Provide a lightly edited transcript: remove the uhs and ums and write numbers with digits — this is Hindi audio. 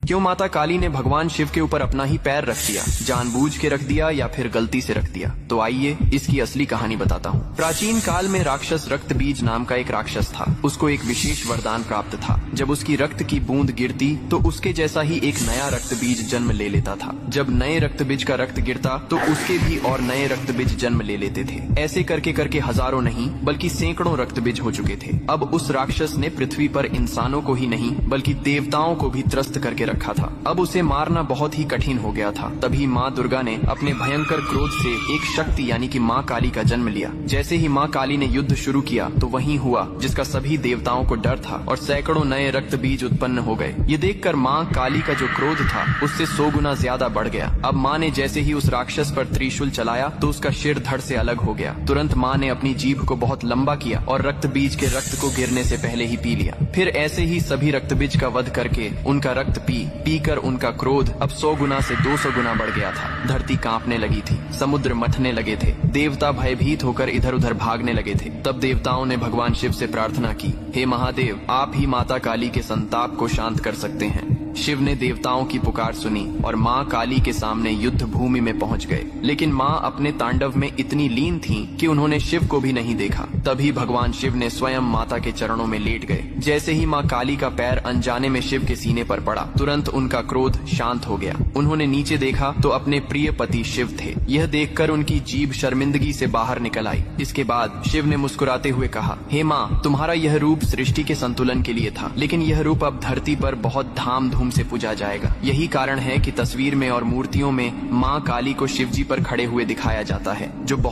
क्यों माता काली ने भगवान शिव के ऊपर अपना ही पैर रख दिया? जानबूझ के रख दिया या फिर गलती से रख दिया? तो आइए इसकी असली कहानी बताता हूँ। प्राचीन काल में राक्षस रक्त बीज नाम का एक राक्षस था। उसको एक विशेष वरदान प्राप्त था। जब उसकी रक्त की बूंद गिरती तो उसके जैसा ही एक नया रक्त बीज जन्म ले लेता था। जब नए रक्त बीज का रक्त गिरता तो उसके भी और नए रक्त बीज जन्म ले लेते थे। ऐसे करके करके हजारों नहीं बल्कि सैकड़ों रक्त बीज हो चुके थे। अब उस राक्षस ने पृथ्वी पर इंसानों को ही नहीं बल्कि देवताओं को भी त्रस्त करके रखा था। अब उसे मारना बहुत ही कठिन हो गया था। तभी माँ दुर्गा ने अपने भयंकर क्रोध से एक शक्ति यानी कि माँ काली का जन्म लिया। जैसे ही माँ काली ने युद्ध शुरू किया तो वही हुआ जिसका सभी देवताओं को डर था और सैकड़ों नए रक्त बीज उत्पन्न हो गए। ये देखकर माँ काली का जो क्रोध था उससे 100 गुना ज्यादा बढ़ गया। अब माँ ने जैसे ही उस राक्षस पर त्रिशूल चलाया तो उसका सिर धड़ से अलग हो गया। तुरंत माँ ने अपनी जीभ को बहुत लंबा किया और रक्त बीज के रक्त को गिरने से पहले ही पी लिया। फिर ऐसे ही सभी रक्त बीज का वध करके उनका रक्त पीकर उनका क्रोध अब 100 गुना से 200 गुना बढ़ गया था। धरती कांपने लगी थी, समुद्र मथने लगे थे, देवता भयभीत होकर इधर उधर भागने लगे थे। तब देवताओं ने भगवान शिव से प्रार्थना की, हे महादेव, आप ही माता काली के संताप को शांत कर सकते हैं। शिव ने देवताओं की पुकार सुनी और माँ काली के सामने युद्ध भूमि में पहुंच गए। लेकिन माँ अपने तांडव में इतनी लीन थीं कि उन्होंने शिव को भी नहीं देखा। तभी भगवान शिव ने स्वयं माता के चरणों में लेट गए। जैसे ही माँ काली का पैर अनजाने में शिव के सीने पर पड़ा, तुरंत उनका क्रोध शांत हो गया। उन्होंने नीचे देखा तो अपने प्रिय पति शिव थे। यह देखकर उनकी जीभ शर्मिंदगी से बाहर निकल आई। इसके बाद शिव ने मुस्कुराते हुए कहा, हे माँ, तुम्हारा यह रूप सृष्टि के संतुलन के लिए था, लेकिन यह रूप अब धरती पर बहुत धाम से पूजा जाएगा। यही कारण है कि तस्वीर में और मूर्तियों में माँ काली को शिवजी पर खड़े हुए दिखाया जाता है, जो बहुत